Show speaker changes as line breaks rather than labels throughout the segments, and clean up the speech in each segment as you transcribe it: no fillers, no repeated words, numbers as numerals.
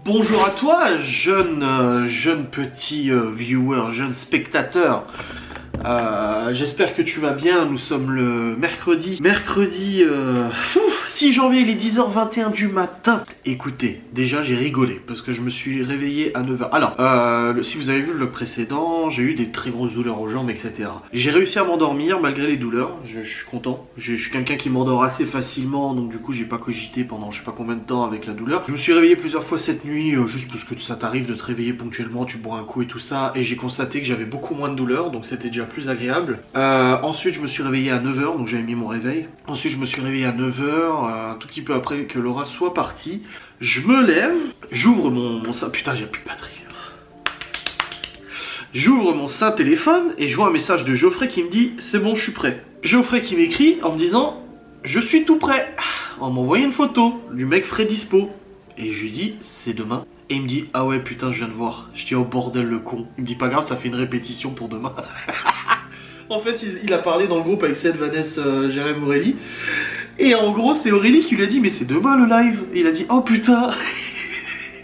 Bonjour à toi, jeune petit viewer, jeune spectateur. J'espère que tu vas bien. Nous sommes le mercredi 6 janvier, il est 10h21 du matin. Écoutez, déjà j'ai rigolé parce que je me suis réveillé à 9h. Alors, si vous avez vu le vlog précédent, j'ai eu des très grosses douleurs aux jambes, etc. J'ai réussi à m'endormir malgré les douleurs. Je suis content. Je suis quelqu'un qui m'endort assez facilement, donc du coup j'ai pas cogité pendant je sais pas combien de temps avec la douleur. Je me suis réveillé plusieurs fois cette nuit, juste parce que ça t'arrive de te réveiller ponctuellement, tu bois un coup et tout ça, et j'ai constaté que j'avais beaucoup moins de douleurs, donc c'était déjà plus agréable. Ensuite je me suis réveillé à 9h, donc j'avais mis mon réveil. Ensuite je me suis réveillé à 9h, un tout petit peu après que Laura soit partie. Je me lève, j'ouvre mon saint... Putain, j'ai plus de batterie. J'ouvre mon saint téléphone et je vois un message de Geoffrey qui me dit « C'est bon, je suis prêt ». Geoffrey qui m'écrit en me disant « Je suis tout prêt », en m'envoyant une photo du mec frais dispo. Et je lui dis « C'est demain ». Et il me dit « Ah ouais, putain, je viens de voir. » Je dis « Oh bordel, le con ». Il me dit « Pas grave, ça fait une répétition pour demain ». En fait, il a parlé dans le groupe avec Seth, Vanessa, Jérém, Aurélie. Et en gros, c'est Aurélie qui lui a dit « Mais c'est demain le live ». Et il a dit « Oh putain ».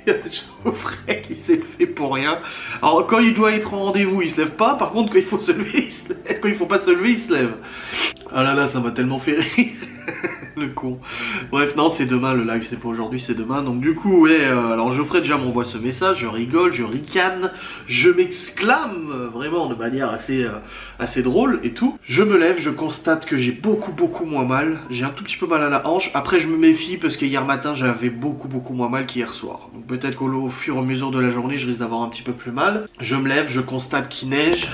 Geoffrey qui s'est fait pour rien. Alors quand il doit être en rendez-vous, il se lève pas. Par contre, quand il faut se lever, il se lève. Quand il faut pas se lever, il se lève. Ah là là, ça m'a tellement fait rire. Le con. Bref, non, c'est demain le live, c'est pas aujourd'hui, c'est demain. Donc du coup, ouais, alors Geoffrey déjà m'envoie ce message, je rigole, je ricane, je m'exclame, vraiment de manière assez drôle et tout. Je me lève, je constate que j'ai beaucoup moins mal. J'ai un tout petit peu mal à la hanche. Après, je me méfie parce que hier matin, j'avais beaucoup moins mal qu'hier soir. Donc peut-être qu'au fur et à mesure de la journée, je risque d'avoir un petit peu plus mal. Je me lève, je constate qu'il neige.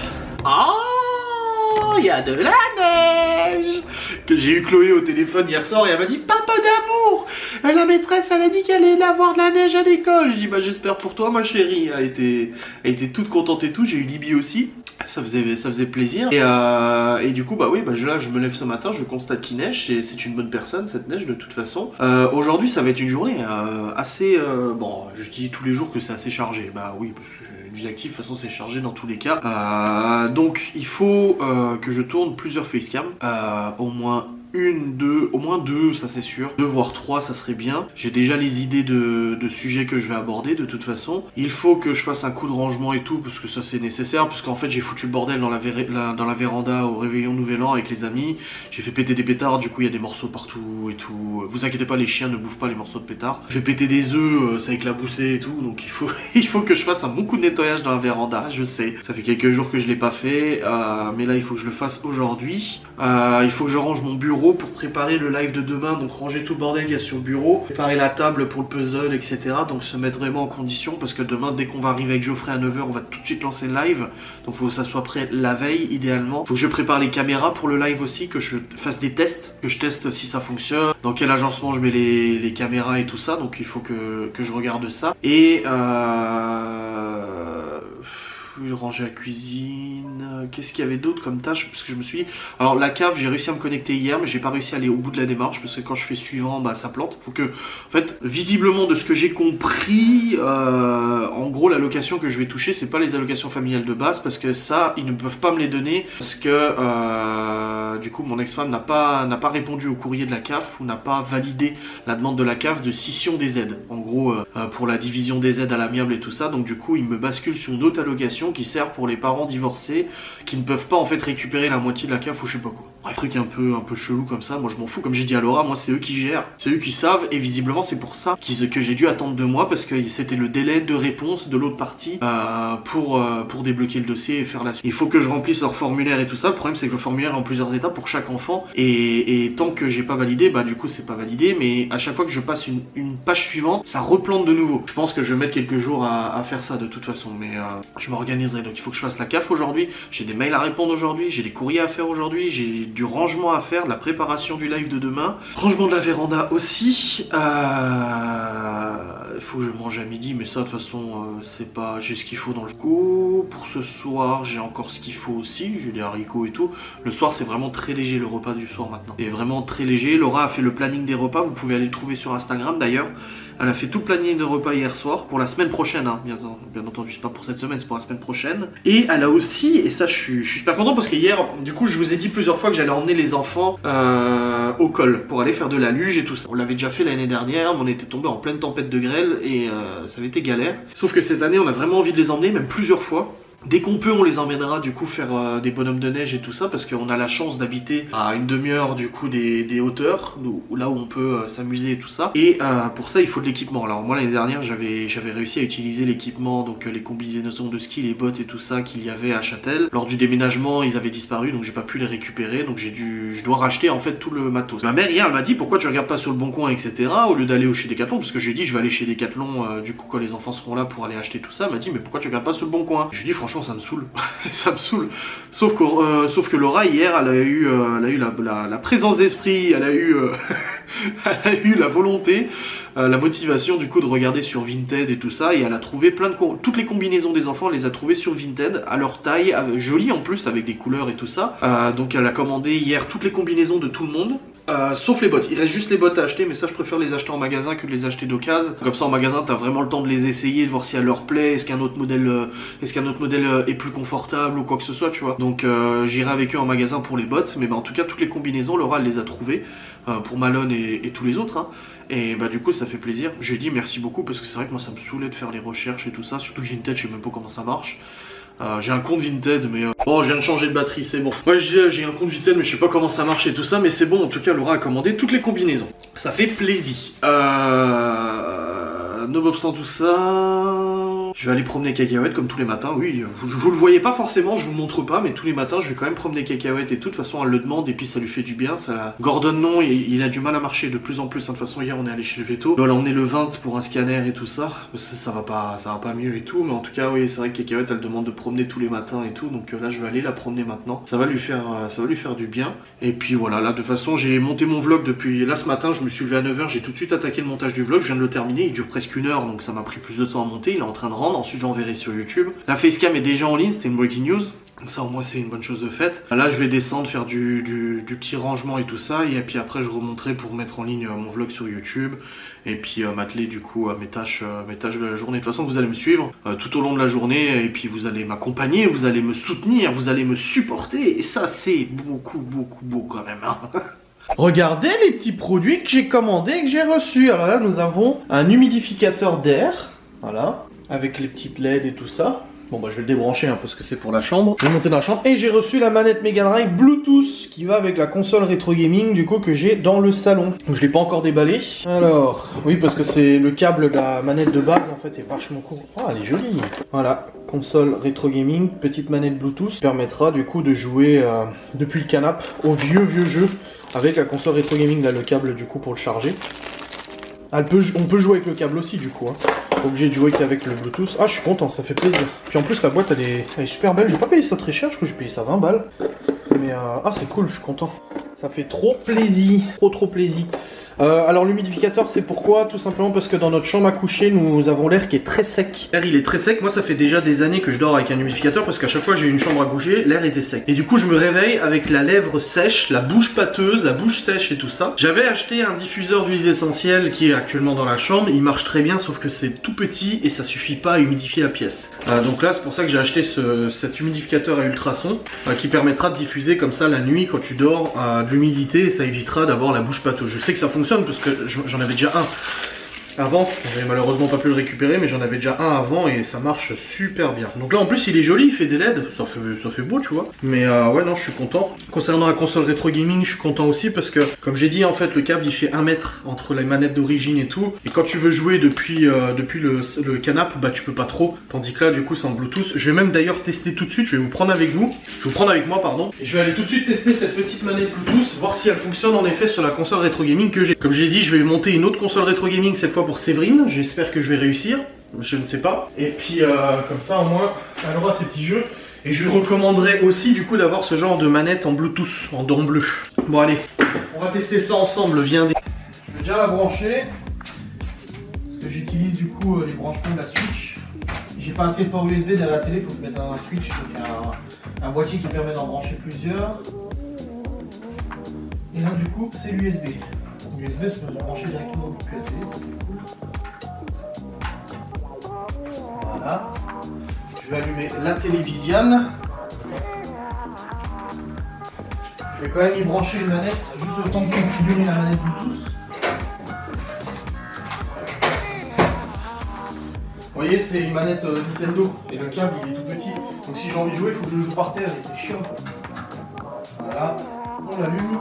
Oh, il y a de la neige. Que j'ai eu Chloé au téléphone hier soir et elle m'a dit papa d'amour, la maîtresse elle a dit qu'elle allait avoir de la neige à l'école. Je dis bah j'espère pour toi ma chérie. Elle était toute contente et tout. J'ai eu Libby aussi, ça faisait plaisir. Et du coup bah oui, là je me lève ce matin, je constate qu'il neige. C'est une bonne personne cette neige de toute façon. Aujourd'hui ça va être une journée assez bon, je dis tous les jours que c'est assez chargé. Bah oui, parce que une vie active de toute façon c'est chargé dans tous les cas. Donc il faut que je tourne plusieurs facecam, au moins au moins deux, ça c'est sûr. 2 voire 3, ça serait bien. J'ai déjà les idées de sujets que je vais aborder de toute façon. Il faut que je fasse un coup de rangement et tout, parce que ça c'est nécessaire, parce qu'en fait j'ai foutu le bordel dans la véranda au réveillon nouvel an avec les amis. J'ai fait péter des pétards, du coup il y a des morceaux partout et tout. Vous inquiétez pas, les chiens ne bouffent pas les morceaux de pétards. J'ai fait péter des œufs, ça a éclaboussé et tout, donc il faut que je fasse un bon coup de nettoyage dans la véranda, je sais. Ça fait quelques jours que je l'ai pas fait, mais là il faut que je le fasse aujourd'hui. Il faut que je range mon bureau pour préparer le live de demain, donc ranger tout le bordel qu'il y a sur le bureau, préparer la table pour le puzzle, etc. Donc se mettre vraiment en condition, parce que demain, dès qu'on va arriver avec Geoffrey à 9h, on va tout de suite lancer le live. Donc faut que ça soit prêt la veille, idéalement. Faut que je prépare les caméras pour le live aussi, que je fasse des tests, que je teste si ça fonctionne, dans quel agencement je mets les caméras et tout ça. Donc il faut que je regarde ça. Et ranger la cuisine, qu'est-ce qu'il y avait d'autre comme tâche, parce que je me suis dit, alors la cave j'ai réussi à me connecter hier mais j'ai pas réussi à aller au bout de la démarche parce que quand je fais suivant bah ça plante. Faut que, en fait, visiblement de ce que j'ai compris, en gros l'allocation que je vais toucher c'est pas les allocations familiales de base, parce que ça ils ne peuvent pas me les donner parce que du coup mon ex-femme n'a pas répondu au courrier de la CAF ou n'a pas validé la demande de la CAF de scission des aides, en gros pour la division des aides à l'amiable et tout ça. Donc du coup il me bascule sur une autre allocation qui sert pour les parents divorcés qui ne peuvent pas en fait récupérer la moitié de la CAF ou je sais pas quoi. Un truc un peu chelou comme ça, moi je m'en fous, comme j'ai dit à Laura, moi c'est eux qui gèrent, c'est eux qui savent, et visiblement c'est pour ça que j'ai dû attendre 2 mois, parce que c'était le délai de réponse de l'autre partie pour débloquer le dossier et faire la suite. Il faut que je remplisse leur formulaire et tout ça. Le problème c'est que le formulaire est en plusieurs étapes pour chaque enfant, et tant que j'ai pas validé, bah du coup c'est pas validé, mais à chaque fois que je passe une page suivante, ça replante de nouveau. Je pense que je vais mettre quelques jours à faire ça de toute façon, mais je m'organiserai. Donc il faut que je fasse la CAF aujourd'hui, j'ai des mails à répondre aujourd'hui, j'ai des courriers à faire aujourd'hui, j'ai du rangement à faire, de la préparation du live de demain, rangement de la véranda aussi. Il faut que je mange à midi, mais ça de toute façon c'est pas, j'ai ce qu'il faut dans le coup. Pour ce soir j'ai encore ce qu'il faut aussi, j'ai des haricots et tout. Le soir c'est vraiment très léger, le repas du soir maintenant, c'est vraiment très léger. Laura a fait le planning des repas, vous pouvez aller le trouver sur Instagram d'ailleurs. Elle a fait tout le planning de repas hier soir pour la semaine prochaine, hein. Bien entendu, c'est pas pour cette semaine, c'est pour la semaine prochaine. Et elle a aussi, et ça je suis super content parce que hier, du coup, je vous ai dit plusieurs fois que j'allais emmener les enfants au col pour aller faire de la luge et tout ça. On l'avait déjà fait l'année dernière, mais on était tombé en pleine tempête de grêle et ça avait été galère. Sauf que cette année, on a vraiment envie de les emmener, même plusieurs fois. Dès qu'on peut, on les emmènera du coup faire des bonhommes de neige et tout ça parce qu'on a la chance d'habiter à une demi-heure du coup des hauteurs, là où on peut s'amuser et tout ça. Et pour ça, il faut de l'équipement. Alors moi l'année dernière, j'avais réussi à utiliser l'équipement, donc les combinaisons de ski, les bottes et tout ça qu'il y avait à Châtel. Lors du déménagement, ils avaient disparu, donc j'ai pas pu les récupérer, donc je dois racheter en fait tout le matos. Ma mère hier, elle m'a dit pourquoi tu regardes pas sur le bon coin, etc. au lieu d'aller chez Decathlon, parce que j'ai dit je vais aller chez Decathlon du coup quand les enfants seront là pour aller acheter tout ça. Elle m'a dit mais pourquoi tu regardes pas sur le bon coin? Je lui ai dit franchement ça me saoule, ça me saoule. Sauf que Laura hier elle a eu la présence d'esprit, elle a eu elle a eu la volonté, la motivation du coup de regarder sur Vinted et tout ça, et elle a trouvé toutes les combinaisons des enfants, elle les a trouvées sur Vinted à leur taille, jolies en plus avec des couleurs et tout ça. Donc elle a commandé hier toutes les combinaisons de tout le monde. Sauf les bottes, il reste juste les bottes à acheter, mais ça je préfère les acheter en magasin que de les acheter d'occasion. Comme ça en magasin t'as vraiment le temps de les essayer, de voir si elle leur plaît, est-ce qu'un autre modèle est plus confortable ou quoi que ce soit, tu vois. Donc j'irai avec eux en magasin pour les bottes, mais en tout cas toutes les combinaisons, Laura elle les a trouvées pour Malone et tous les autres, hein. Et du coup ça fait plaisir. J'ai dit merci beaucoup parce que c'est vrai que moi ça me saoulait de faire les recherches et tout ça, surtout que Vinted je sais même pas comment ça marche. J'ai un compte Vinted mais bon je viens de changer de batterie, c'est bon. Moi je disais j'ai un compte Vinted mais je sais pas comment ça marche et tout ça, mais c'est bon, en tout cas Laura a commandé toutes les combinaisons. Ça fait plaisir. Nonobstant tout ça, je vais aller promener Cacahuète comme tous les matins. Oui, vous le voyez pas forcément, je vous montre pas, mais tous les matins je vais quand même promener Cacahuète et tout. De toute façon elle le demande et puis ça lui fait du bien. Gordon non, il a du mal à marcher de plus en plus. De toute façon hier on est allé chez le veto. Je dois l'emmener le 20 pour un scanner et tout ça. Ça va pas mieux et tout, mais en tout cas oui c'est vrai que Cacahuète elle demande de promener tous les matins et tout. Donc là je vais aller la promener maintenant. Ça va lui faire du bien. Et puis voilà, là de toute façon j'ai monté mon vlog depuis là ce matin. Je me suis levé à 9h, j'ai tout de suite attaqué le montage du vlog. Je viens de le terminer, il dure presque 1 heure donc ça m'a pris plus de temps à monter. Il est en train de rendre, ensuite j'enverrai sur YouTube. La facecam est déjà en ligne, c'était une breaking news. Donc ça au moins c'est une bonne chose de faite. Là je vais descendre faire du petit rangement et tout ça. Et puis après je remonterai pour mettre en ligne mon vlog sur YouTube. Et puis m'atteler du coup à mes tâches de la journée. De toute façon vous allez me suivre tout au long de la journée. Et puis vous allez m'accompagner, vous allez me soutenir, vous allez me supporter. Et ça c'est beaucoup quand même, hein. Regardez les petits produits que j'ai commandés et que j'ai reçus. Alors là nous avons un humidificateur d'air. Voilà, avec les petites LED et tout ça. Bon bah je vais le débrancher hein, parce que c'est pour la chambre. Je vais monter dans la chambre. Et j'ai reçu la manette Mega Drive Bluetooth qui va avec la console rétro gaming du coup que j'ai dans le salon. Donc je l'ai pas encore déballé. Alors, oui parce que c'est le câble de la manette de base en fait est vachement court. Oh elle est jolie. Voilà, console rétro gaming, petite manette Bluetooth. Permettra du coup de jouer depuis le canapé au vieux jeu avec la console rétro gaming, là le câble du coup pour le charger. On peut jouer avec le câble aussi du coup, hein. Obligé de jouer qu'avec le Bluetooth. Ah je suis content, ça fait plaisir. Puis en plus la boîte elle est super belle, j'ai pas payé ça très cher, je crois que j'ai payé ça 20 balles. Mais ah c'est cool, je suis content. Ça fait trop plaisir, trop plaisir. Alors l'humidificateur c'est pourquoi? Tout simplement parce que dans notre chambre à coucher nous avons l'air qui est très sec. L'air il est très sec, moi ça fait déjà des années que je dors avec un humidificateur parce qu'à chaque fois que j'ai une chambre à coucher, l'air était sec. Et du coup je me réveille avec la lèvre sèche, la bouche pâteuse, la bouche sèche et tout ça. J'avais acheté un diffuseur d'huiles essentielles qui est actuellement dans la chambre, il marche très bien sauf que c'est tout petit et ça suffit pas à humidifier la pièce. Donc là c'est pour ça que j'ai acheté cet humidificateur à ultrasons qui permettra de diffuser comme ça la nuit quand tu dors de l'humidité et ça évitera d'avoir la bouche pâteuse. Je sais que ça fonctionne parce que j'en avais déjà un avant, j'avais malheureusement pas pu le récupérer mais j'en avais déjà un avant et ça marche super bien. Donc là en plus il est joli, il fait des LED, ça fait beau tu vois. Mais ouais non je suis content. Concernant la console rétro gaming je suis content aussi parce que comme j'ai dit en fait le câble il fait 1 mètre entre les manettes d'origine et tout. Et quand tu veux jouer depuis le canapé bah tu peux pas trop. Tandis que là du coup c'est en Bluetooth. Je vais même d'ailleurs tester tout de suite, je vais vous prendre avec moi pardon. Et je vais aller tout de suite tester cette petite manette Bluetooth, voir si elle fonctionne en effet sur la console rétro gaming que j'ai. Comme j'ai dit je vais monter une autre console rétro gaming cette fois pour Séverine, j'espère que je vais réussir, je ne sais pas. Et puis comme ça au moins elle aura ses petits jeux. Et je lui recommanderais aussi du coup d'avoir ce genre de manette en Bluetooth, en dents bleu. Bon allez, on va tester ça ensemble, viens. Je vais déjà la brancher, parce que j'utilise du coup les branchements de la Switch. J'ai pas assez de port USB derrière la télé, il faut que je mette un Switch, donc un boîtier qui permet d'en brancher plusieurs. Et là du coup c'est l'USB. L'USB se peut brancher directement depuis la télé, ça c'est cool. Voilà. Je vais allumer la télévision. Je vais quand même y brancher une manette, juste le temps de configurer la manette Bluetooth. Vous voyez, c'est une manette Nintendo et le câble il est tout petit. Donc si j'ai envie de jouer, il faut que je joue par terre et c'est chiant. Voilà, on l'allume.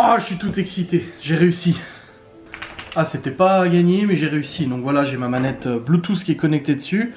Ah, je suis tout excité, j'ai réussi. Ah, c'était pas gagné, mais j'ai réussi. Donc voilà, j'ai ma manette Bluetooth qui est connectée dessus.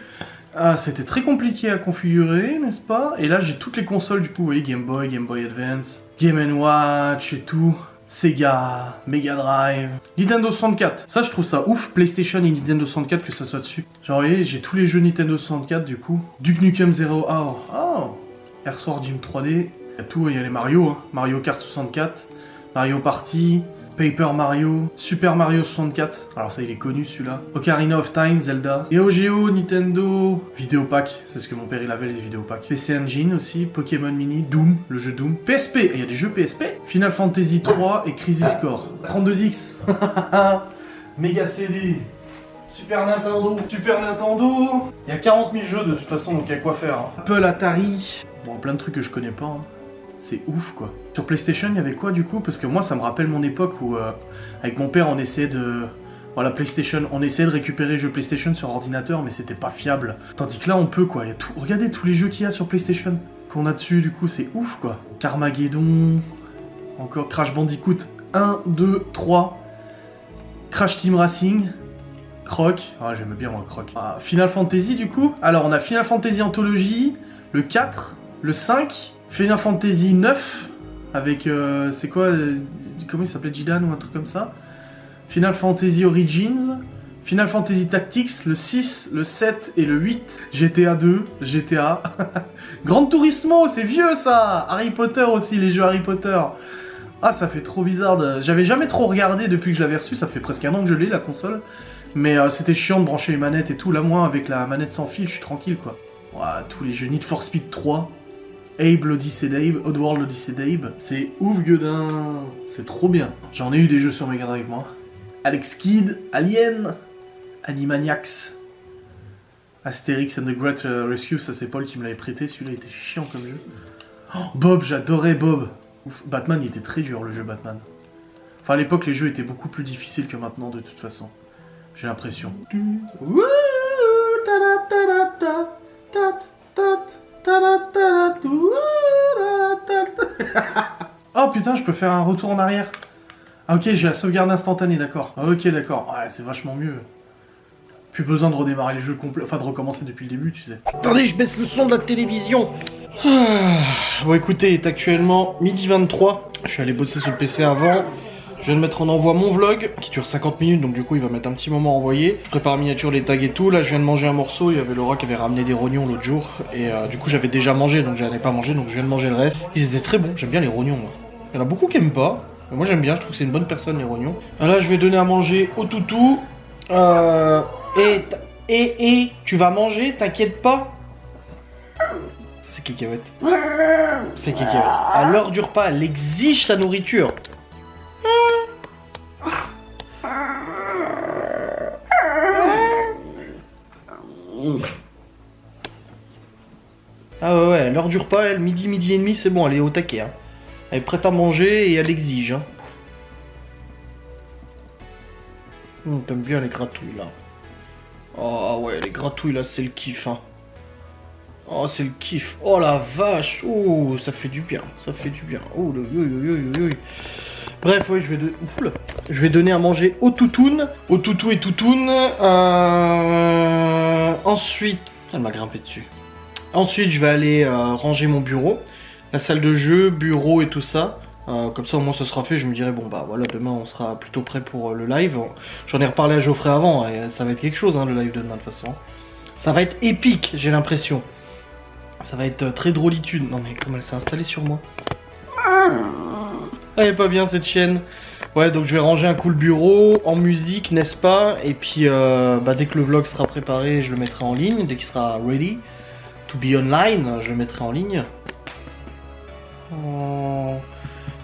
Ah, c'était très compliqué à configurer, n'est-ce pas? Et là, j'ai toutes les consoles, du coup, vous voyez, Game Boy, Game Boy Advance, Game & Watch et tout. Sega, Mega Drive, Nintendo 64. Ça, je trouve ça ouf, PlayStation et Nintendo 64, que ça soit dessus. Genre, vous voyez, j'ai tous les jeux Nintendo 64, du coup. Duke Nukem Zero Hour. Oh, Air Sword Gym 3D. Il y a tout, il y a les Mario, hein. Mario Kart 64. Mario Party, Paper Mario, Super Mario 64, alors ça il est connu celui-là, Ocarina of Time, Zelda, Neo Geo, Nintendo, Vidéopack, c'est ce que mon père il avait les Vidéopacks, PC Engine aussi, Pokémon Mini, Doom, le jeu Doom, PSP, il y a des jeux PSP, Final Fantasy 3 et Crisis Core, 32X, Mega CD, Super Nintendo, il y a 40 000 jeux de toute façon donc il y a quoi faire. Hein. Apple, Atari, bon plein de trucs que je connais pas. Hein. C'est ouf quoi. Sur PlayStation, il y avait quoi du coup? Parce que moi, ça me rappelle mon époque où, avec mon père, on essayait de... Voilà, PlayStation, on essayait de récupérer les jeux PlayStation sur ordinateur, mais c'était pas fiable. Tandis que là, on peut quoi. Il y a tout... Regardez tous les jeux qu'il y a sur PlayStation qu'on a dessus, du coup, c'est ouf quoi. Carmageddon, encore Crash Bandicoot 1, 2, 3, Crash Team Racing, Croc. Ah, j'aime bien moi, Croc. Ah, Final Fantasy du coup. Alors, on a Final Fantasy Anthology, le 4, le 5... Final Fantasy 9 avec c'est quoi comment il s'appelait, Jidan ou un truc comme ça. Final Fantasy Origins, Final Fantasy Tactics, le 6, le 7 et le 8. GTA 2, GTA. Gran Turismo, c'est vieux ça. Harry Potter aussi, les jeux Harry Potter. Ah, ça fait trop bizarre. J'avais jamais trop regardé depuis que je l'avais reçu, ça fait presque un an que je l'ai la console. Mais c'était chiant de brancher les manettes et tout. Là, moi, avec la manette sans fil, je suis tranquille quoi. Ouah, tous les jeux Need for Speed 3. Abe l'Odyssée d'Abe, Oddworld l'Odyssée d'Abe, c'est ouf gueudin, c'est trop bien. J'en ai eu des jeux sur Mega Drive moi. Alex Kidd, Alien, Animaniacs, Asterix and the Great Rescue, ça c'est Paul qui me l'avait prêté, celui-là était chiant comme jeu. Oh, Bob, j'adorais Bob. Ouf. Batman, il était très dur le jeu Batman. Enfin à l'époque les jeux étaient beaucoup plus difficiles que maintenant de toute façon. J'ai l'impression. Oh putain, je peux faire un retour en arrière. Ah ok, j'ai la sauvegarde instantanée, d'accord. Ah, ok, d'accord. Ouais, c'est vachement mieux. Plus besoin de redémarrer le jeu complet, enfin de recommencer depuis le début, tu sais. Attendez, je baisse le son de la télévision. Bon écoutez, il est actuellement midi 23. Je suis allé bosser sur le PC avant. Je viens de mettre en envoi mon vlog, qui dure 50 minutes, donc du coup il va mettre un petit moment à envoyer. Je prépare miniature, les tags et tout. Là je viens de manger un morceau, il y avait Laura qui avait ramené des rognons l'autre jour. Et du coup j'avais déjà mangé, donc j'en ai pas mangé, donc je viens de manger le reste. Ils étaient très bons, j'aime bien les rognons moi. Il y en a beaucoup qui aiment pas, mais moi j'aime bien, je trouve que c'est une bonne personne les rognons. Là je vais donner à manger au toutou. Tu vas manger, t'inquiète pas. C'est Cacahuète. C'est Cacahuète. À l'heure du repas, elle exige sa nourriture. Ah ouais, à l'heure du repas, elle, midi et demi, c'est bon, elle est au taquet. Hein. Elle est prête à manger et elle exige. Hein. T'aimes bien les gratouilles là. Oh ouais, les gratouilles là, c'est le kiff. Hein. Oh, c'est le kiff. Oh la vache. Oh, ça fait du bien. Ça fait du bien. Oh, bref, ouais, je vais donner à manger au toutoun. Au toutou et toutoun. Ensuite,
Elle m'a grimpé dessus. Ensuite, je vais aller ranger mon bureau. La salle de jeu, bureau et tout ça. Comme ça, au moins, ça sera fait. Je me dirai, bon, bah voilà, demain, on sera plutôt prêt pour le live. J'en ai reparlé à Geoffrey avant. Et ça va être quelque chose, hein, le live de demain, de toute façon. Ça va être épique, j'ai l'impression. Ça va être très drôlitude. Non, mais comment elle s'est installée sur moi? Elle est pas bien, cette chienne. Ouais, donc je vais ranger un coup le bureau en musique, n'est-ce pas? Et puis, dès que le vlog sera préparé, je le mettrai en ligne. Dès qu'il sera ready to be online, je le mettrai en ligne. Oh.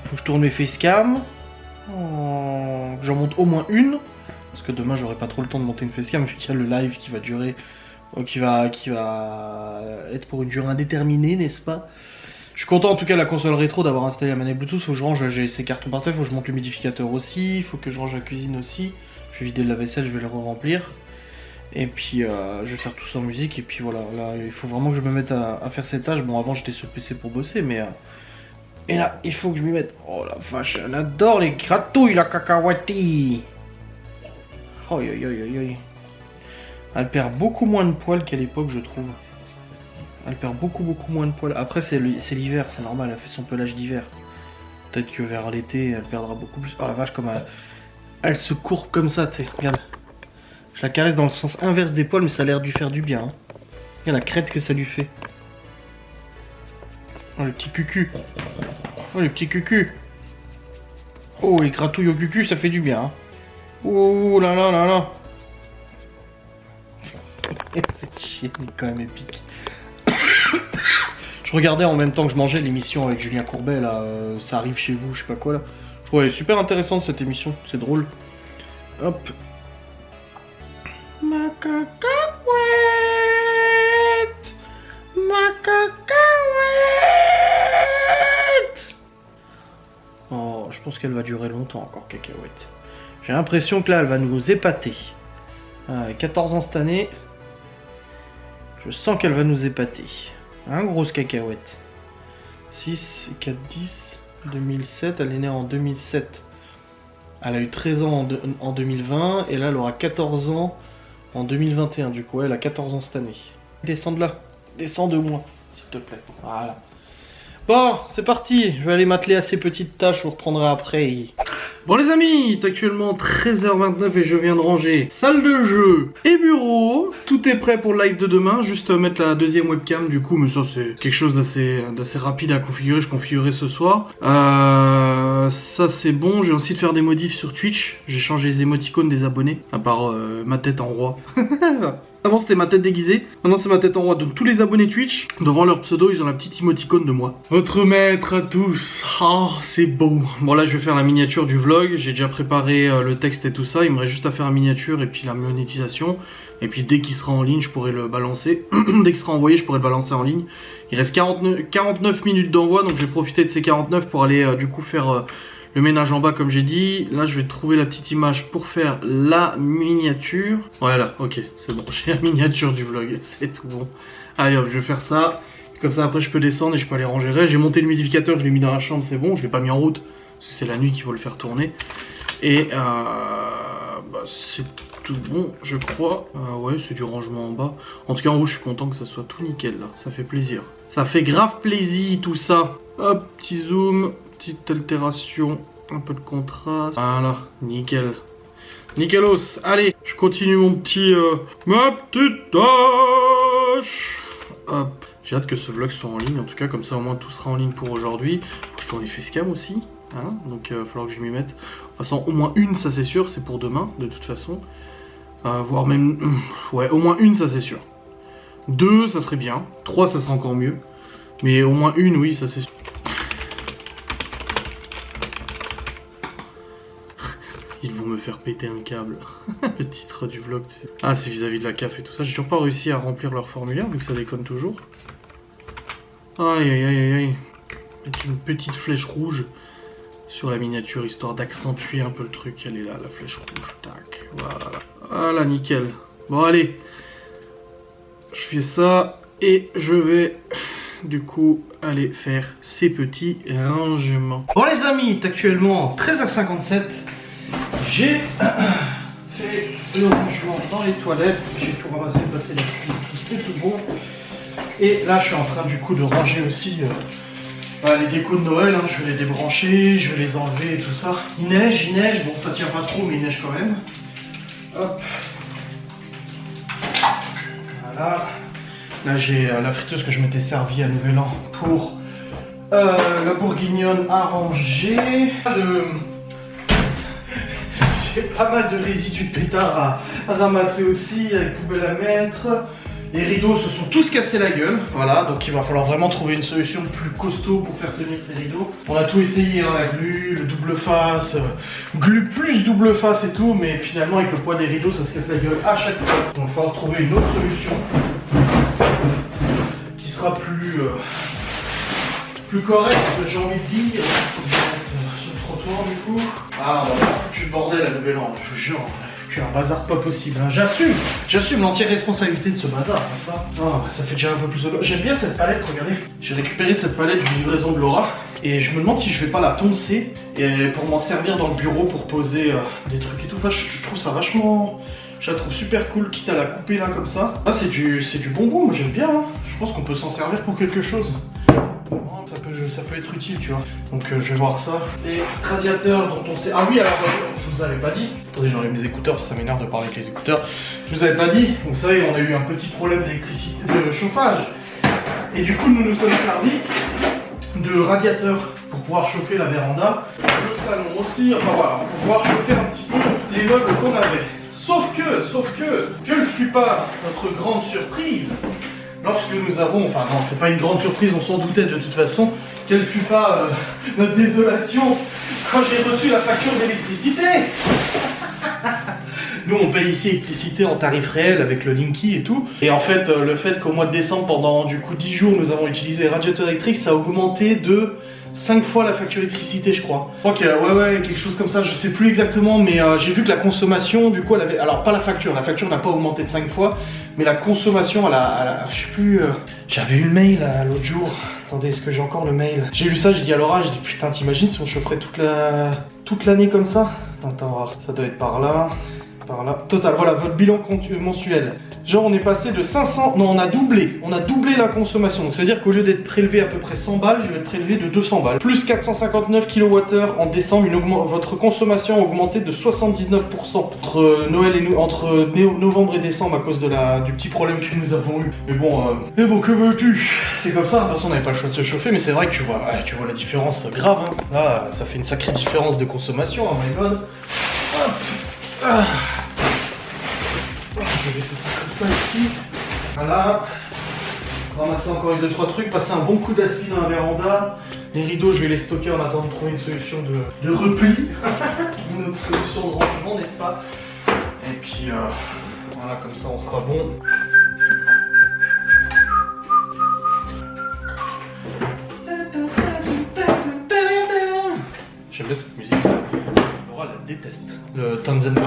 Faut que je tourne mes facecam. Oh. J'en monte au moins une. Parce que demain, j'aurai pas trop le temps de monter une facecam, vu qu'il y a le live qui va durer. Qui va être pour une durée indéterminée, n'est-ce pas? Je suis content en tout cas la console rétro d'avoir installé la manette Bluetooth. Faut que je range, j'ai ces cartons par terre, faut que je monte l'humidificateur aussi, faut que je range la cuisine aussi. Je vais vider le lave-vaisselle, je vais le remplir. Et puis je vais faire tout ça en musique. Et puis voilà, là il faut vraiment que je me mette à faire ces tâches. Bon, avant j'étais sur le PC pour bosser, mais et là il faut que je m'y mette. Oh la vache, elle adore les gratouilles, la cacahuète. Oh yo yo yo yo. Elle perd beaucoup moins de poils qu'à l'époque, je trouve. Elle perd beaucoup moins de poils. Après, c'est l'hiver, c'est normal, elle fait son pelage d'hiver. Peut-être que vers l'été, elle perdra beaucoup plus. Oh la vache, comme elle se courbe comme ça, tu sais. Regarde. Je la caresse dans le sens inverse des poils, mais ça a l'air de lui faire du bien. Hein. Regarde la crête que ça lui fait. Oh, le petit cucu. Oh, les petits cucus. Oh, les gratouilles au cucu, ça fait du bien. Hein. Oh là là là là. Cette chienne est quand même épique. Je regardais en même temps que je mangeais l'émission avec Julien Courbet, là, ça arrive chez vous, je sais pas quoi là. Je trouvais super intéressante cette émission, c'est drôle. Hop. Ma cacahuète. Ma cacahuète. Oh, je pense qu'elle va durer longtemps encore, cacahuète. J'ai l'impression que là, elle va nous épater. Ah, 14 ans cette année. Je sens qu'elle va nous épater. Hein, grosse cacahuète. 6, 4, 10, 2007. Elle est née en 2007. Elle a eu 13 ans en 2020. Et là, elle aura 14 ans en 2021. Du coup, elle a 14 ans cette année. Descends de là. Descends de moi, s'il te plaît. Voilà. Bon, c'est parti. Je vais aller m'atteler à ces petites tâches. Je vous reprendrai après. Bon les amis, il est actuellement 13h29 et je viens de ranger salle de jeu et bureau. Tout est prêt pour le live de demain, juste mettre la deuxième webcam du coup, mais ça c'est quelque chose d'assez rapide à configurer, je configurerai ce soir. Ça c'est bon, je vais aussi faire des modifs sur Twitch, j'ai changé les émoticônes des abonnés, à part ma tête en roi. Avant c'était ma tête déguisée, maintenant c'est ma tête en roi. Donc tous les abonnés Twitch, devant leur pseudo, ils ont la petite émoticône de moi. Votre maître à tous. Ah, c'est beau. Bon là je vais faire la miniature du vlog, j'ai déjà préparé le texte et tout ça. Il me reste juste à faire la miniature et puis la monétisation. Et puis dès qu'il sera en ligne, je pourrai le balancer. Dès qu'il sera envoyé, je pourrai le balancer en ligne. Il reste 49 minutes d'envoi, donc je vais profiter de ces 49 pour aller du coup faire... le ménage en bas comme j'ai dit. Là je vais trouver la petite image pour faire la miniature. Voilà, ok, c'est bon, j'ai la miniature du vlog, c'est tout bon. Allez hop, je vais faire ça. Comme ça après je peux descendre et je peux aller ranger. J'ai monté l'humidificateur, je l'ai mis dans la chambre, c'est bon. Je l'ai pas mis en route, parce que c'est la nuit qu'il faut le faire tourner. Et c'est tout bon, je crois. Ouais, c'est du rangement en bas. En tout cas en haut je suis content que ça soit tout nickel là, ça fait plaisir. Ça fait grave plaisir tout ça. Hop, petit zoom. Petite altération, un peu de contraste. Voilà, nickel. Nickelos. Allez, je continue mon petit... ma petite tâche. Hop. J'ai hâte que ce vlog soit en ligne. En tout cas, comme ça, au moins, tout sera en ligne pour aujourd'hui. Faut que je tourne les facecam aussi. Hein, donc, il va falloir que je m'y mette. De toute façon, au moins une, ça c'est sûr. C'est pour demain, de toute façon. Voire même... ouais, au moins une, ça c'est sûr. 2, ça serait bien. 3, ça serait encore mieux. Mais au moins une, oui, ça c'est sûr. Ils vont me faire péter un câble. Le titre du vlog. Ah, c'est vis-à-vis de la CAF et tout ça. J'ai toujours pas réussi à remplir leur formulaire, vu que ça déconne toujours. Aïe, aïe, aïe, aïe. Mettre une petite flèche rouge sur la miniature, histoire d'accentuer un peu le truc. Elle est là, la flèche rouge. Tac, voilà. Voilà, nickel. Bon, allez. Je fais ça et je vais... du coup, aller faire ces petits rangements. Bon les amis, il est actuellement 13h57. J'ai fait le rangement dans les toilettes. J'ai tout ramassé, passé la pluie, tout c'est tout bon. Et là, je suis en train du coup de ranger aussi les décos de Noël. Hein. Je vais les débrancher, je vais les enlever et tout ça. Il neige, bon ça tient pas trop, mais il neige quand même. Hop. Voilà. Là, j'ai la friteuse que je m'étais servie à Nouvel An pour la bourguignonne à ranger. J'ai pas mal de résidus de pétard à ramasser aussi, avec poubelle à mettre. Les rideaux se sont tous cassés la gueule, voilà, donc il va falloir vraiment trouver une solution plus costaud pour faire tenir ces rideaux. On a tout essayé, hein, la glu, le double face, glu plus double face et tout, mais finalement avec le poids des rideaux ça se casse la gueule à chaque fois. Donc il va falloir trouver une autre solution qui sera plus correcte, j'ai envie de dire. Faut que je mette sur le trottoir du coup. Ah, on va foutu le bordel à Nouvel An, je vous jure. Un bazar pas possible, hein. J'assume l'entière responsabilité de ce bazar, n'est-ce pas? Oh, ça fait déjà un peu plus de... J'aime bien cette palette, regardez. J'ai récupéré cette palette d'une livraison de Laura et je me demande si je vais pas la poncer pour m'en servir dans le bureau pour poser des trucs et tout. Enfin, je trouve ça vachement... Je la trouve super cool, quitte à la couper là comme ça. Ah, c'est du bonbon, moi j'aime bien, hein. Je pense qu'on peut s'en servir pour quelque chose. Ça peut être utile, tu vois. Donc je vais voir ça. Les radiateurs dont on sait... Ah oui, alors je vous avais pas dit. Attendez, j'enlève mes écouteurs, ça m'énerve de parler avec les écouteurs. Je vous avais pas dit. Vous savez, on a eu un petit problème d'électricité, de chauffage. Et du coup, nous nous sommes servis de radiateurs pour pouvoir chauffer la véranda. Le salon aussi, enfin voilà, pour pouvoir chauffer un petit peu les meubles qu'on avait. Sauf que, quelle fut pas notre grande surprise lorsque nous avons, enfin non, c'est pas une grande surprise, on s'en doutait de toute façon, quelle fut pas notre désolation quand j'ai reçu la facture d'électricité. Nous on paye ici l'électricité en tarif réel avec le Linky et tout. Et en fait, le fait qu'au mois de décembre, pendant du coup 10 jours, nous avons utilisé les radiateurs électriques, ça a augmenté de 5 fois la facture d'électricité, je crois. Je crois qu'il y a, ouais, quelque chose comme ça, je sais plus exactement, mais j'ai vu que la consommation, du coup, elle avait... Alors, pas la facture n'a pas augmenté de 5 fois, mais la consommation, je sais plus... J'avais eu le mail l'autre jour. Attendez, est-ce que j'ai encore le mail? J'ai lu ça, j'ai dit à Laura, j'ai dit, putain, t'imagines si on chaufferait toute l'année comme ça? Attends, ça doit être par là. Total, voilà, votre bilan mensuel. Genre, on est passé de 500... Non, on a doublé la consommation. Donc, c'est-à-dire qu'au lieu d'être prélevé à peu près 100 balles, je vais être prélevé de 200 balles. Plus 459 kWh en décembre, votre consommation a augmenté de 79% entre novembre et décembre à cause du petit problème que nous avons eu. Mais bon, que veux-tu? C'est comme ça, de toute façon, on n'avait pas le choix de se chauffer, mais c'est vrai que tu vois la différence grave. Hein. Là, ça fait une sacrée différence de consommation, hein, my god. Hop. Ah. Je vais laisser ça comme ça ici. Voilà. Ramasser encore 2-3 trucs, passer un bon coup d'aspi dans la véranda. Les rideaux, je vais les stocker en attendant de trouver une solution de repli. Une autre solution de rangement, n'est-ce pas? Et puis voilà, comme ça on sera bon. J'aime bien cette musique. Laura la déteste. Le Tanzania.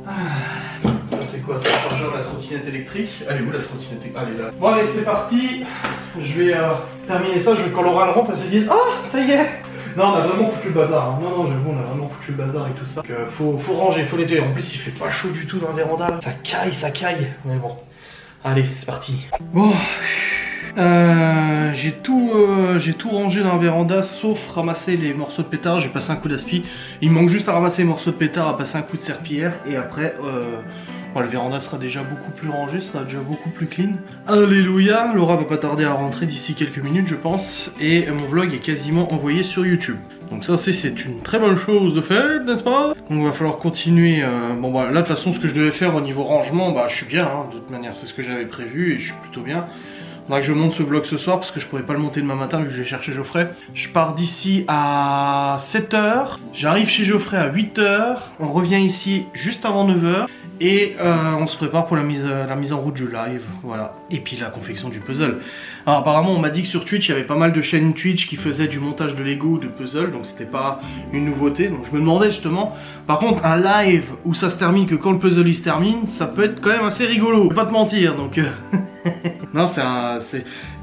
Ça c'est quoi? C'est le chargeur de la trottinette électrique. Elle est où la trottinette électrique? Elle est là. Bon allez, c'est parti. Je vais terminer ça. Quand Laura rentre, elle se dise ah, ça y est. Non, on a vraiment foutu le bazar. Hein. Non, j'avoue, on a vraiment foutu le bazar et tout ça. Donc, faut ranger, faut nettoyer. En plus, il fait pas chaud du tout dans la véranda là. Ça caille. Mais bon. Allez, c'est parti. Bon. J'ai tout rangé dans la véranda sauf ramasser les morceaux de pétard. J'ai passé un coup d'aspi. Il me manque juste à ramasser les morceaux de pétard, à passer un coup de serpillière et après la véranda sera déjà beaucoup plus rangée, sera déjà beaucoup plus clean. Alléluia. Laura va pas tarder à rentrer d'ici quelques minutes je pense et mon vlog est quasiment envoyé sur YouTube. Donc ça aussi c'est une très bonne chose de fait, n'est-ce pas? Donc il va falloir continuer. Là de toute façon ce que je devais faire au niveau rangement, je suis bien hein, de toute manière, c'est ce que j'avais prévu et je suis plutôt bien. Il faudra que je monte ce vlog ce soir parce que je pourrais pas le monter demain matin vu que je vais chercher Geoffrey. Je pars d'ici à 7 h, j'arrive chez Geoffrey à 8 h, on revient ici juste avant 9 h et on se prépare pour la mise en route du live, voilà. Et puis la confection du puzzle. Alors apparemment on m'a dit que sur Twitch il y avait pas mal de chaînes Twitch qui faisaient du montage de Lego, de puzzle, donc c'était pas une nouveauté. Donc je me demandais justement, par contre un live où ça se termine que quand le puzzle il se termine, ça peut être quand même assez rigolo, je vais pas te mentir, donc... Non,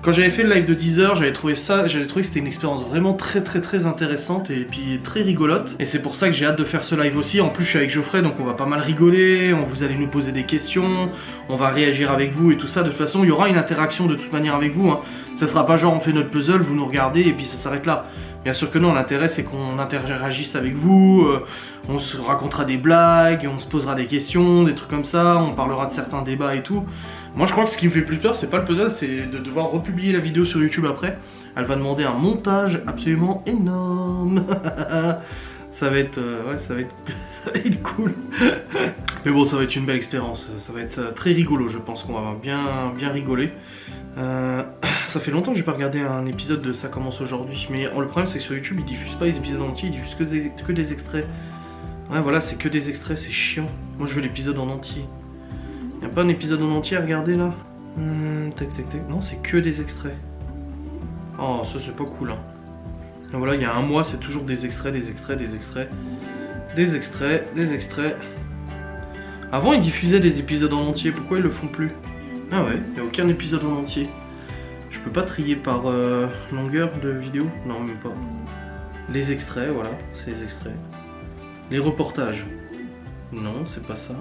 quand j'avais fait le live de 10 heures, j'avais trouvé que c'était une expérience vraiment très intéressante et puis très rigolote. Et c'est pour ça que j'ai hâte de faire ce live aussi. En plus, je suis avec Geoffrey, donc on va pas mal rigoler. Vous allez nous poser des questions, on va réagir avec vous et tout ça. De toute façon, il y aura une interaction de toute manière avec vous. Hein. Ça sera pas genre on fait notre puzzle, vous nous regardez et puis ça s'arrête là. Bien sûr que non, l'intérêt c'est qu'on interagisse avec vous, on se racontera des blagues, on se posera des questions, des trucs comme ça, on parlera de certains débats et tout. Moi je crois que ce qui me fait plus peur, c'est pas le puzzle, c'est de devoir republier la vidéo sur YouTube après. Elle va demander un montage absolument énorme. Ça va être, ouais, ça va être cool. Mais bon, ça va être une belle expérience, ça va être très rigolo, je pense qu'on va bien rigoler. Ça fait longtemps que j'ai pas regardé un épisode de Ça commence aujourd'hui, mais le problème c'est que sur YouTube ils diffusent pas les épisodes entiers, ils diffusent que des extraits. Ouais voilà, c'est que des extraits, c'est chiant. Moi je veux l'épisode en entier. Y'a pas un épisode en entier à regarder là? Tac. Non, c'est que des extraits. Oh, ça c'est pas cool hein. Et voilà, il y a un mois c'est toujours des extraits. Avant ils diffusaient des épisodes en entier, pourquoi ils le font plus? Ah ouais, il n'y a aucun épisode en entier. Je peux pas trier par longueur de vidéo? Non, même pas. Les extraits, voilà, c'est les extraits. Les reportages? Non, c'est pas ça.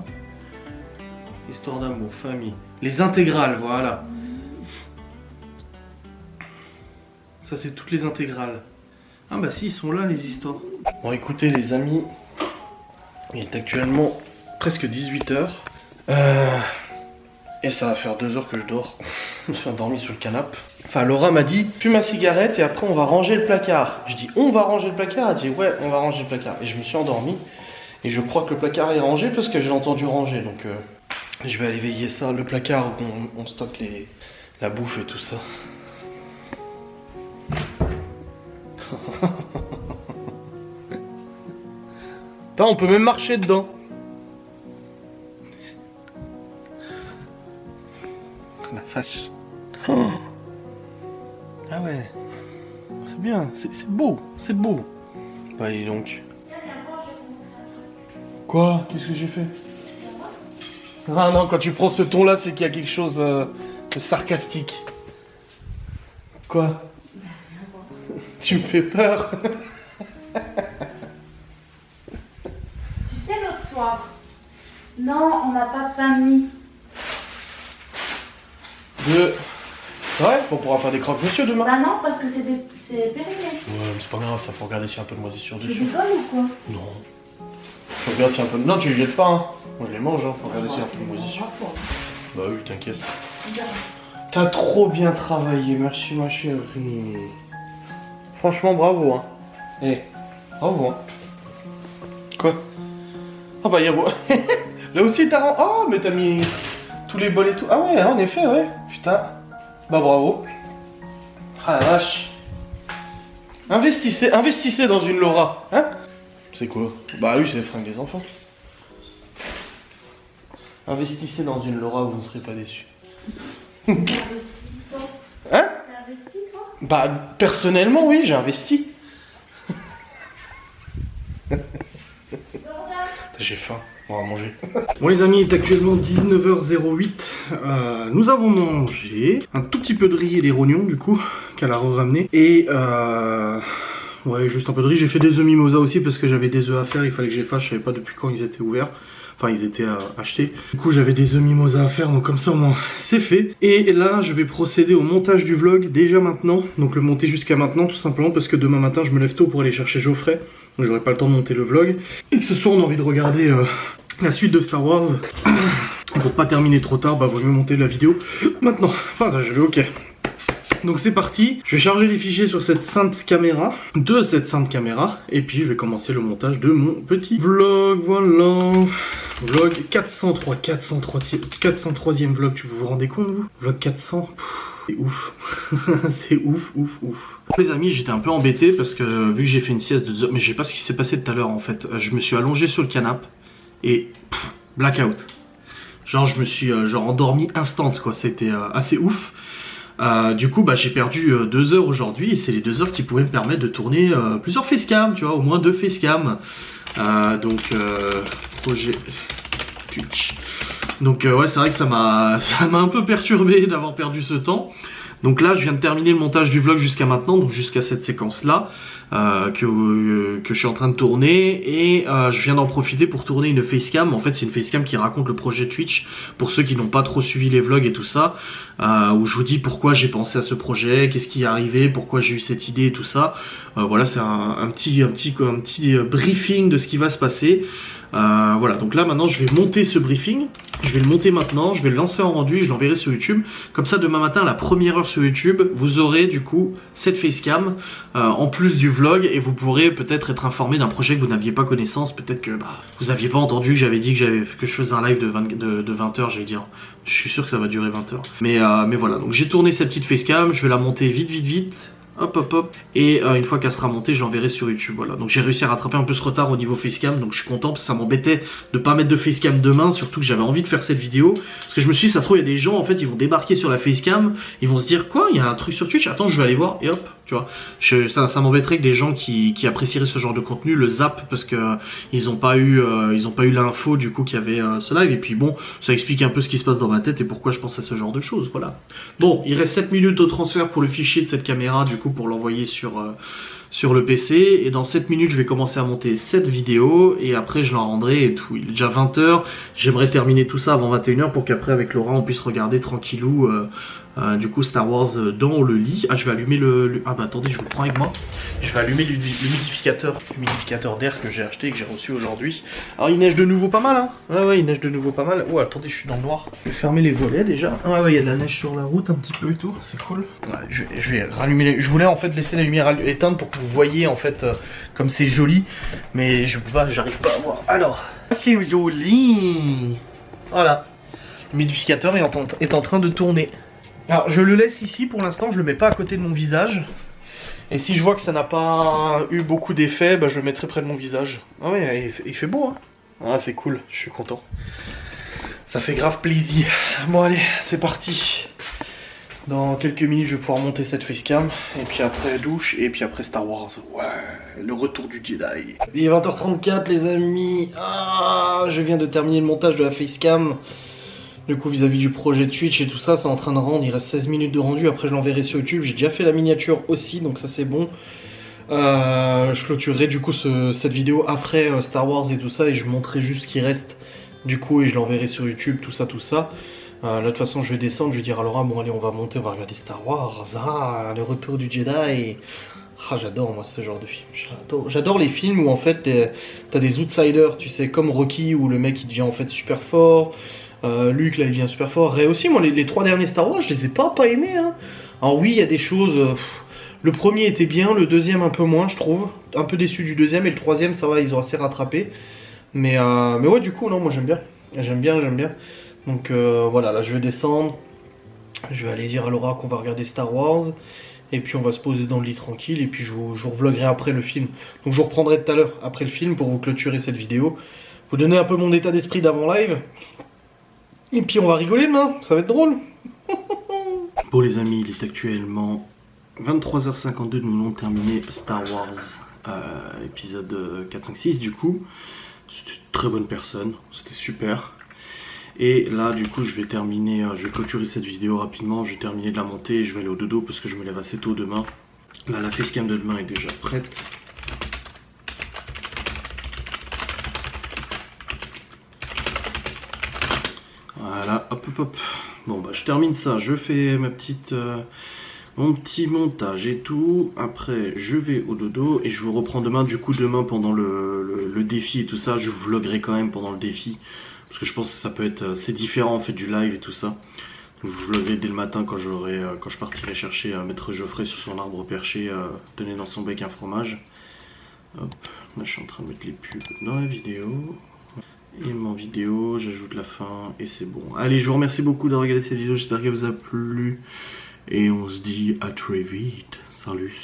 Histoire d'amour, famille. Les intégrales, voilà. Ça, c'est toutes les intégrales. Ah bah si, ils sont là, les histoires. Bon, écoutez, les amis, il est actuellement presque 18h. Et ça va faire 2 heures que je dors. Je me suis endormi sur le canapé. Enfin, Laura m'a dit, fume ma cigarette et après on va ranger le placard. Je dis, on va ranger le placard? Elle dit, ouais, on va ranger le placard. Et je me suis endormi. Et je crois que le placard est rangé parce que j'ai entendu ranger. Donc, je vais aller veiller ça, le placard où on stocke la bouffe et tout ça. Putain, on peut même marcher dedans. La vache. Oh. Ah ouais. C'est bien, c'est beau, c'est beau. Bah allez donc. Quoi? Qu'est-ce que j'ai fait? Ah non, quand tu prends ce ton là, c'est qu'il y a quelque chose de sarcastique. Quoi? Tu me fais peur.
Tu sais, l'autre soir, non, on n'a pas pain de mie.
Ouais, on pourra faire des croque-monsieur demain.
Bah non, parce que c'est périmé.
Ouais, mais c'est pas grave, ça faut regarder s'il y a un peu de moisissure
Tu
dessus.
rigoles ou quoi?
Non. Faut regarder s'il y a un peu de... Non, tu les jettes pas, hein. Moi je les mange, hein. Faut regarder s'il y a un peu de moisissure. Bah oui, t'inquiète. T'as trop bien travaillé, merci ma chérie. Franchement, bravo, hein. Eh, bravo, hein. Quoi? Ah bah y'a... Là aussi t'as... Oh, mais t'as mis tous les bols et tout. Ah ouais, en effet, ouais. Putain. Bah bravo. Ah la vache. Investissez dans une Laura, hein? C'est quoi? Bah oui, c'est les fringues des enfants. Investissez dans une Laura, vous ne serez pas déçus.
T'as investi, toi?
Hein?
T'as investi, toi?
Bah personnellement, oui, j'ai investi. J'ai faim, on va manger. Bon les amis, il est actuellement 19h08. Nous avons mangé un tout petit peu de riz et des rognons du coup, qu'elle a ramené. Et ouais, juste un peu de riz. J'ai fait des œufs mimosa aussi parce que j'avais des œufs à faire. Il fallait que je les fasse, je savais pas depuis quand ils étaient ouverts. Enfin, ils étaient achetés. Du coup, j'avais des œufs mimosa à faire, donc comme ça, au moins, c'est fait. Et là, je vais procéder au montage du vlog déjà maintenant. Donc le monter jusqu'à maintenant, tout simplement, parce que demain matin, je me lève tôt pour aller chercher Geoffrey. Donc j'aurai pas le temps de monter le vlog. Et que ce soir, on a envie de regarder la suite de Star Wars. Et pour pas terminer trop tard, bah, vaut mieux monter la vidéo maintenant. Enfin, je vais OK. Donc c'est parti, je vais charger les fichiers sur cette sainte caméra, et puis je vais commencer le montage de mon petit vlog, voilà. Vlog 403, 403e vlog, tu vous rendez compte vous? Vlog 400, c'est ouf, c'est ouf. Les amis, j'étais un peu embêté parce que vu que j'ai fait une sieste de 2 heures, mais je sais pas ce qui s'est passé tout à l'heure en fait, je me suis allongé sur le canapé et blackout. Genre je me suis endormi instant quoi, c'était assez ouf. Du coup bah, j'ai perdu 2 heures aujourd'hui et c'est les 2 heures qui pouvaient me permettre de tourner plusieurs facecam, tu vois, au moins 2 facecam. Donc projet Twitch.
Donc ouais, c'est vrai que ça m'a un peu perturbé d'avoir perdu ce temps. Donc là, je viens de terminer le montage du vlog jusqu'à maintenant, donc jusqu'à cette séquence-là que je suis en train de tourner. Et je viens d'en profiter pour tourner une facecam. En fait, c'est une facecam qui raconte le projet Twitch, pour ceux qui n'ont pas trop suivi les vlogs et tout ça, où je vous dis pourquoi j'ai pensé à ce projet, qu'est-ce qui est arrivé, pourquoi j'ai eu cette idée et tout ça. Voilà, c'est un petit briefing de ce qui va se passer. Voilà, donc là maintenant je vais monter ce briefing, je vais le monter maintenant, je vais le lancer en rendu et je l'enverrai sur YouTube. Comme ça demain matin à la première heure sur YouTube, vous aurez du coup cette facecam en plus du vlog et vous pourrez peut-être être informé d'un projet que vous n'aviez pas connaissance. Peut-être que vous n'aviez pas entendu que j'avais dit que je faisais un live de 20 heures, j'allais dire. Je suis sûr que ça va durer 20 heures. Mais voilà, donc j'ai tourné cette petite facecam, je vais la monter vite. Hop hop hop, et une fois qu'elle sera montée, je l'enverrai sur YouTube. Voilà, donc j'ai réussi à rattraper un peu ce retard au niveau facecam, donc je suis content parce que ça m'embêtait de pas mettre de facecam demain, surtout que j'avais envie de faire cette vidéo parce que je me suis dit, ça se trouve, il y a des gens en fait, ils vont débarquer sur la facecam, ils vont se dire quoi, il y a un truc sur Twitch, attends, je vais aller voir, et hop, tu vois, ça m'embêterait que des gens qui apprécieraient ce genre de contenu le zappent parce que ils ont pas eu l'info du coup qu'il y avait ce live. Et puis bon, ça explique un peu ce qui se passe dans ma tête et pourquoi je pense à ce genre de choses. Voilà. Bon, il reste 7 minutes au transfert pour le fichier de cette caméra du coup pour l'envoyer sur le PC, et dans 7 minutes je vais commencer à monter cette vidéo et après je l'en rendrai et tout. Il est déjà 20 h, j'aimerais terminer tout ça avant 21 h pour qu'après avec Laura on puisse regarder tranquillou du coup Star Wars dans le lit. Ah, je vais allumer ah bah attendez, je vous le prends avec moi. Je vais allumer l'humidificateur d'air que j'ai acheté et que j'ai reçu aujourd'hui. Alors il neige de nouveau pas mal, hein. Ouais, il neige de nouveau pas mal. Oh attendez, je suis dans le noir. Je vais fermer les volets déjà. Ah ouais, il y a de la neige sur la route un petit peu et tout, c'est cool. Ouais, je vais rallumer je voulais en fait laisser la lumière éteinte pour que vous voyez en fait comme c'est joli, mais je peux pas, j'arrive pas à voir. Alors, c'est joli. Voilà. L'humidificateur est en train de tourner. Alors je le laisse ici pour l'instant, je le mets pas à côté de mon visage. Et si je vois que ça n'a pas eu beaucoup d'effet, bah, je le mettrai près de mon visage. Ah ouais, il fait beau, hein. Ah c'est cool, je suis content. Ça fait grave plaisir. Bon allez, c'est parti. Dans quelques minutes je vais pouvoir monter cette facecam. Et puis après douche, et puis après Star Wars. Ouais, le retour du Jedi. Il est 20 h 34 les amis. Ah, je viens de terminer le montage de la facecam. Du coup vis-à-vis du projet Twitch et tout ça, c'est en train de rendre, il reste 16 minutes de rendu, après je l'enverrai sur YouTube, j'ai déjà fait la miniature aussi, donc ça c'est bon. Je clôturerai du coup cette vidéo après Star Wars et tout ça, et je montrerai juste ce qui reste du coup, et je l'enverrai sur YouTube, tout ça. Là de toute façon je vais descendre, je vais dire à Laura, bon allez on va monter, on va regarder Star Wars, le retour du Jedi. Ah j'adore moi ce genre de film, j'adore les films où en fait t'as des outsiders, tu sais, comme Rocky où le mec il devient en fait super fort. Luke là il devient super fort. Ray aussi, moi les 3 derniers Star Wars je les ai pas aimés, hein. Alors oui il y a des choses, le premier était bien, le deuxième un peu moins je trouve. Un peu déçu du deuxième, et le troisième ça va, ils ont assez rattrapé. Mais ouais du coup non, moi j'aime bien. Donc voilà, là je vais descendre. Je vais aller dire à Laura qu'on va regarder Star Wars. Et puis on va se poser dans le lit tranquille. Et puis je vous vloggerai après le film. Donc je vous reprendrai tout à l'heure après le film pour vous clôturer cette vidéo. Vous donner un peu mon état d'esprit d'avant live. Et puis on va rigoler demain, ça va être drôle. Bon les amis, il est actuellement 23 h 52, nous allons terminer Star Wars épisode 4, 5, 6 du coup. C'était une très bonne personne, c'était super. Et là du coup je vais clôturer cette vidéo rapidement, je vais terminer de la monter et je vais aller au dodo parce que je me lève assez tôt demain. Là la facecam de demain est déjà prête. Voilà, hop hop hop. Bon bah je termine ça, je fais mon petit montage et tout. Après je vais au dodo et je vous reprends demain. Du coup demain pendant le défi et tout ça, je vloggerai quand même pendant le défi. Parce que je pense que ça peut être, c'est différent en fait du live et tout ça. Donc je vloggerai dès le matin quand je partirai chercher Maître Geoffrey sous son arbre perché, donner dans son bec un fromage. Hop, là je suis en train de mettre les pubs dans la vidéo. Et mon vidéo, j'ajoute la fin et c'est bon. Allez, je vous remercie beaucoup d'avoir regardé cette vidéo, j'espère qu'elle vous a plu. Et on se dit à très vite. Salut.